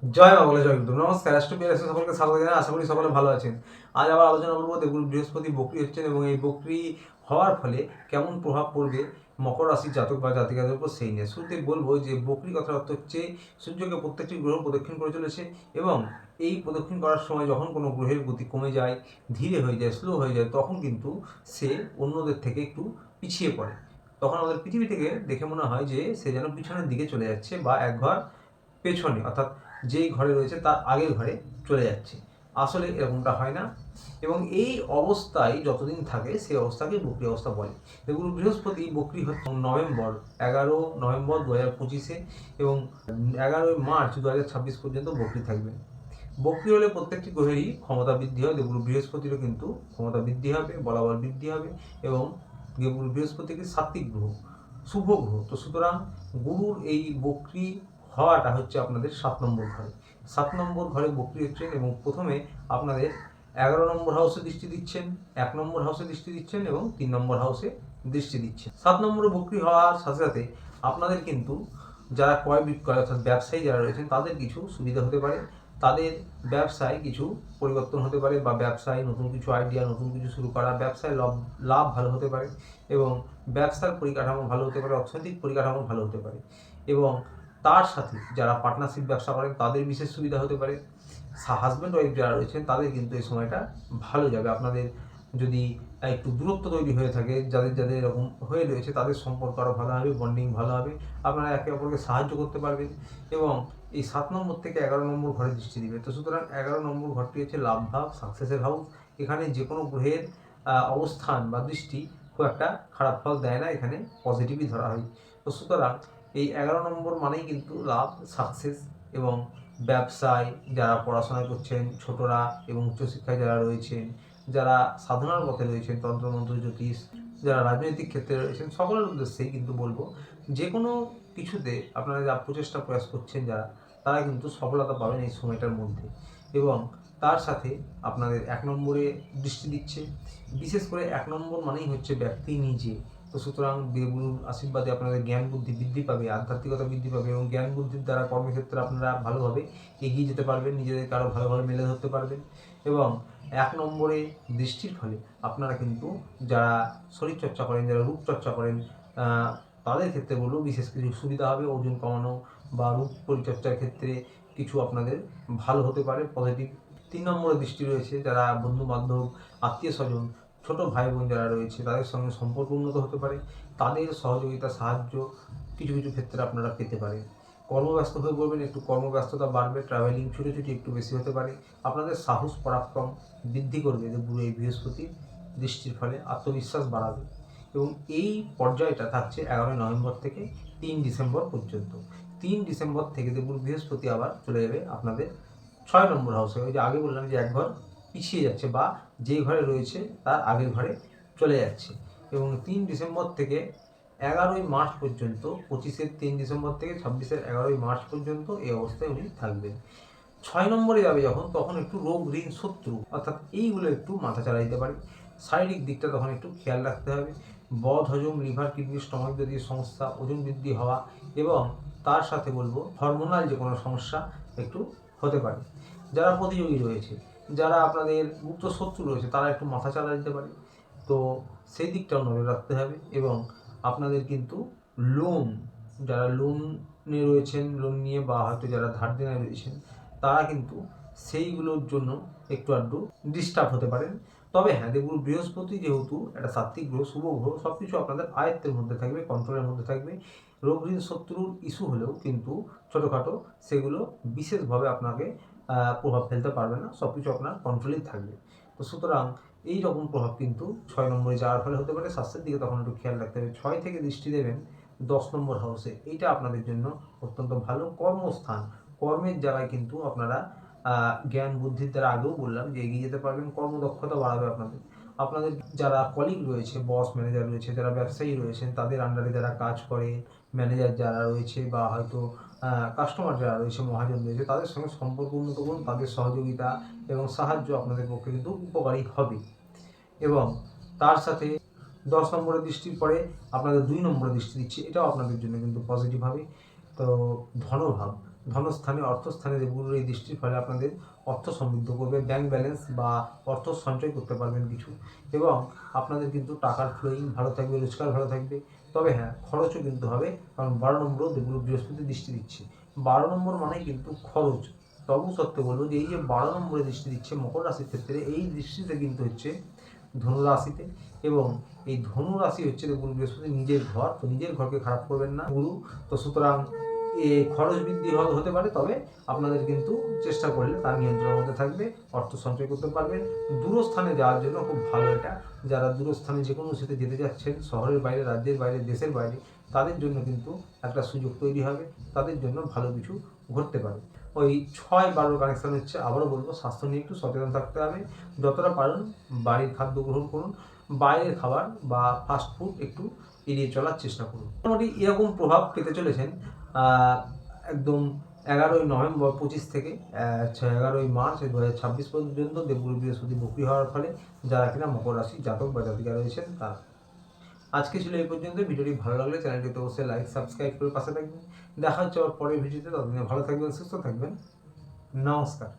জয় মা বলে জয় গুরু। নমস্কার, রাষ্ট্রপতি সকলকে স্বাগত জানাই। আশা করি সকলে ভালো আছেন। আজ আবার আলোচনা করবো দেবগুরু বৃহস্পতি বক্রী হচ্ছেন এবং এই বক্রী হওয়ার ফলে কেমন প্রভাব পড়বে মকর রাশির জাতক বা জাতিকাদের উপর সেই নিয়ে। শুরুতে বলবো যে বক্রী কথার অর্থ হচ্ছে সূর্যকে প্রত্যেকটি গ্রহ প্রদক্ষিণ করে চলেছে এবং এই প্রদক্ষিণ করার সময় যখন কোনো গ্রহের গতি কমে যায়, ধীরে হয়ে যায়, স্লো হয়ে যায়, তখন কিন্তু সে অন্যদের থেকে একটু পিছিয়ে পড়ে। তখন আমাদের পৃথিবী থেকে দেখে মনে হয় যে সে যেন পিছনের দিকে চলে যাচ্ছে বা এক ঘর পেছনে, অর্থাৎ যেই ঘরে রয়েছে তার আগের ঘরে চলে যাচ্ছে। আসলে এরকমটা হয় না এবং এই অবস্থায় যতদিন থাকে সেই অবস্থাকে বক্রী অবস্থা বলে। দেখুন, বৃহস্পতি বক্রী হচ্ছে নভেম্বর 11 নভেম্বর 2025 এবং 11 মার্চ 2026 পর্যন্ত বক্রী থাকবে। বক্রী হলে প্রত্যেকটি গ্রহেরই ক্ষমতা বৃদ্ধি হয়। দেবগুরু বৃহস্পতিরও কিন্তু ক্ষমতা বৃদ্ধি হবে, বলাবল বৃদ্ধি হবে এবং দেবগুরু বৃহস্পতি একটি সাত্ত্বিক গ্রহ, শুভ গ্রহ। তো সুতরাং গুরুর এই বক্রী হওয়াটা হচ্ছে আপনাদের 7 নম্বর ঘরে। 7 নম্বর ঘরে বক্রী হচ্ছেন এবং প্রথমে আপনাদের 11 নম্বর হাউসে দৃষ্টি দিচ্ছেন, 1 নম্বর হাউসে দৃষ্টি দিচ্ছেন এবং 3 নম্বর হাউসে দৃষ্টি দিচ্ছেন। 7 নম্বরে বক্রী হওয়ার সাথে সাথে আপনাদের কিন্তু যারা ক্রয় বিক্রয় অর্থাৎ ব্যবসায়ী যারা রয়েছেন তাদের কিছু সুবিধা হতে পারে, তাদের ব্যবসায় কিছু পরিবর্তন হতে পারে বা ব্যবসায় নতুন কিছু আইডিয়া, নতুন কিছু শুরু করা, ব্যবসায় লাভ ভালো হতে পারে এবং ব্যবসার পরিকাঠামো ভালো হতে পারে, অর্থনৈতিক পরিকাঠামো ভালো হতে পারে এবং তার সাথে যারা পার্টনারশিপ ব্যবসা করেন তাদের বিশেষ সুবিধা হতে পারে। হাজব্যান্ড ওয়াইফ যারা রয়েছেন তাদের কিন্তু এই সময়টা ভালো যাবে। আপনাদের যদি একটু দূরত্ব তৈরি হয়ে থাকে, যাদের যাদের এরকম হয়ে রয়েছে তাদের সম্পর্ক আরও ভালো হবে, বন্ডিং ভালো হবে, আপনারা একে অপরকে সাহায্য করতে পারবেন এবং এই 7 নম্বর থেকে 11 নম্বর ঘরে দৃষ্টি দিবে। তো সুতরাং 11 নম্বর ঘরটি হচ্ছে লাভ ভাব, সাকসেসের হাউস। এখানে যে কোনো গ্রহের অবস্থান বা দৃষ্টি খুব একটা খারাপ ফল দেয় না, এখানে পজিটিভই ধরা হয়। তো সুতরাং এই 11 নম্বর মানেই কিন্তু লাভ, সাকসেস এবং ব্যবসায় যারা পড়াশোনা করছেন ছোটরা এবং উচ্চশিক্ষায় যারা রয়েছেন, যারা সাধনার পথে রয়েছেন, তন্ত্রমন্ত্র জ্যোতিষ, যারা রাজনৈতিক ক্ষেত্রে রয়েছেন, সকলের উদ্দেশ্যেই কিন্তু বলবো যে কোনো কিছুতে আপনারা যা প্রচেষ্টা প্রয়াস করছেন যারা, তারা কিন্তু সফলতা পাবেন এই সময়টার মধ্যে। এবং তার সাথে আপনাদের 1 নম্বরে দৃষ্টি দিচ্ছে। বিশেষ করে 1 নম্বর মানেই হচ্ছে ব্যক্তি নিজে। তো সুতরাং দেবগুরুর আশীর্বাদে আপনাদের জ্ঞান বুদ্ধি বৃদ্ধি পাবে, আধ্যাত্মিকতা বৃদ্ধি পাবে এবং জ্ঞান বুদ্ধির দ্বারা কর্মক্ষেত্রে আপনারা ভালোভাবে এগিয়ে যেতে পারবেন, নিজেদেরকে আরও ভালোভাবে মেলে ধরতে পারবেন এবং 1 নম্বরে দৃষ্টির ফলে আপনারা কিন্তু যারা শরীরচর্চা করেন, যারা রূপচর্চা করেন, তাদের ক্ষেত্রে বলবো বিশেষ কিছু সুবিধা হবে। ওজন কমানো বা রূপ পরিচর্চার ক্ষেত্রে কিছু আপনাদের ভালো হতে পারে, পজিটিভ। 3 নম্বরে দৃষ্টি রয়েছে যারা বন্ধু বান্ধব, আত্মীয় স্বজন, ছোট ভাই বোন যারা রয়েছে তাদের সঙ্গে সম্পর্ক উন্নত হতে পারে, তাদের সহযোগিতা সাহায্য কিছু কিছু ক্ষেত্রে আপনারা পেতে পারেন। কর্মব্যস্ত হয়ে পড়বেন, একটু কর্মব্যস্ততা বাড়বে, ট্রাভেলিং ছুটি একটু বেশি হতে পারে। আপনাদের সাহস পরাক্রম বৃদ্ধি করবে দেবগুরু এই বৃহস্পতির দৃষ্টির ফলে, আত্মবিশ্বাস বাড়াবে এবং এই পর্যায়টা থাকছে 11 নভেম্বর থেকে 3 ডিসেম্বর পর্যন্ত। 3 ডিসেম্বর থেকে দেবগুরু বৃহস্পতি আবার চলে যাবে আপনাদের 6 নম্বর হাউসে। ওই যে আগে বললাম যে এক ঘর পিছিয়ে যাচ্ছে বা যেই ঘরে রয়েছে তার আগের ঘরে চলে যাচ্ছে এবং 3 ডিসেম্বর থেকে 11 মার্চ পর্যন্ত, 25-এর 3 ডিসেম্বর থেকে 26-এর 11 মার্চ পর্যন্ত এই অবস্থায় উনি থাকবেন। 6 নম্বরে যাবে যখন, তখন একটু রোগ ঋণ শত্রু অর্থাৎ এইগুলো একটু মাথা চালা দিতে পারে। শারীরিক দিকটা তখন একটু খেয়াল রাখতে হবে। বদ হজম, লিভার, কিডনি, স্টমাক জাতীয় সমস্যা, ওজন বৃদ্ধি হওয়া এবং তার সাথে বলবো হরমোনাল যে কোনো সমস্যা একটু হতে পারে। যারা প্রতিযোগী রয়েছে, যারা আপনাদের গুপ্ত শত্রু রয়েছে, তারা একটু মাথা চালা দিতে পারে। তো সেই দিকটাও নজর রাখতে হবে এবং আপনাদের কিন্তু লোন, যারা লোনে রয়েছেন, লোন নিয়ে বা হয়তো যারা ধার দেনায় রয়েছেন, তারা কিন্তু সেইগুলোর জন্য একটু আধটু ডিস্টার্ব হতে পারেন। তবে হ্যাঁ, দেবগুরু বৃহস্পতি যেহেতু একটা সাত্ত্বিক গ্রহ, শুভ গ্রহ, সব কিছু আপনাদের আয়ত্তের মধ্যে থাকবে, কন্ট্রোলের মধ্যে থাকবে। রোগ ঋণ শত্রুর ইস্যু হলেও কিন্তু ছোটোখাটো সেগুলো বিশেষভাবে আপনাকে প্রভাব ফেলতে পারবে না, সব কিছু আপনার কন্ট্রোলেই থাকবে। তো সুতরাং এই রকম প্রভাব কিন্তু 6 নম্বরে যাওয়ার ফলে হতে পারে। স্বাস্থ্যের দিকে তখন একটু খেয়াল রাখতে হবে। 6 থেকে দৃষ্টি দেবেন 10 নম্বর হাউসে, এইটা আপনাদের জন্য অত্যন্ত ভালো। কর্মস্থান, কর্মের জায়গায় কিন্তু আপনারা জ্ঞান বুদ্ধির দ্বারা আগেও বললাম যে এগিয়ে যেতে পারবেন, কর্মদক্ষতা বাড়াবে আপনাদের। আপনাদের যারা কলিগ রয়েছে, বস ম্যানেজার রয়েছে, যারা ব্যবসায়ী রয়েছেন, তাদের আন্ডারে যারা কাজ করে, ম্যানেজার যারা রয়েছে বা হয়তো কাস্টমার যারা রয়েছে, মহাজন রয়েছে, তাদের সঙ্গে সম্পর্ক উন্নত করুন। তাদের সহযোগিতা এবং সাহায্য আপনাদের পক্ষে কিন্তু উপকারী হবে এবং তার সাথে 10 নম্বরের দৃষ্টির পরে আপনাদের 2 নম্বরে দৃষ্টি দিচ্ছে, এটাও আপনাদের জন্য কিন্তু পজিটিভ হবে। তো ধনভাব, ধনস্থানে অর্থস্থানে দেবগুরুর এই দৃষ্টির ফলে আপনাদের অর্থ সমৃদ্ধ করবে, ব্যাংক ব্যালেন্স বা অর্থ সঞ্চয় করতে পারবেন কিছু, এবং আপনাদের কিন্তু টাকার ফ্লোয়িং ভালো থাকবে, রোজগার ভালো থাকবে। তবে হ্যাঁ, খরচও কিন্তু হবে, কারণ 12 নম্বরও দেবগুরু বৃহস্পতি দৃষ্টি দিচ্ছে। 12 নম্বর মানেই কিন্তু খরচ। তবু সত্ত্বে বলবো যে এই যে 12 নম্বরে দৃষ্টি দিচ্ছে মকর রাশির ক্ষেত্রে, এই দৃষ্টিতে কিন্তু হচ্ছে ধনু রাশিতে, এবং এই ধনু রাশি হচ্ছে দেবগুরু বৃহস্পতি নিজের ঘর, তো নিজের ঘরকে খারাপ করবেন না গুরু। তো সুতরাং খরচ বৃদ্ধি হতে পারে, তবে আপনাদের কিন্তু চেষ্টা করলে তার নিয়ন্ত্রণের মধ্যে থাকবে, অর্থ সঞ্চয় করতে পারবেন। দূরস্থানে যাওয়ার জন্য খুব ভালো এটা। যারা দূরস্থানে যে কোনো সাথে যেতে যাচ্ছেন, শহরের বাইরে, রাজ্যের বাইরে, দেশের বাইরে, তাদের জন্য কিন্তু একটা সুযোগ তৈরি হবে, তাদের জন্য ভালো কিছু ঘটতে পারে। ওই 6-12 কানেকশন হচ্ছে। আবারও বলবো, স্বাস্থ্য নিয়ে একটু সচেতন থাকতে হবে। যতটা পারুন বাড়ির খাদ্য গ্রহণ করুন, বাইরের খাবার বা ফাস্ট ফুড একটু এড়িয়ে চলার চেষ্টা করুন। মোটামুটি এরকম প্রভাব পেতে চলেছেন একদম 11ই নভেম্বর 25 থেকে 11ই মার্চ 2026 পর্যন্ত দেবগুরু বৃহস্পতি বক্রী হওয়ার ফলে, যারা কিনা মকর রাশি জাতক বা জাতিকা রয়েছেন তারা। আজকে ছিল এই পর্যন্ত। ভিডিওটি ভালো লাগলে চ্যানেলটিতে অবশ্যই লাইক সাবস্ক্রাইব করে পাশে থাকবেন। দেখা হচ্ছে আবার পরের ভিডিওতে। ততদিনে ভালো থাকবেন, সুস্থ থাকবেন। নমস্কার।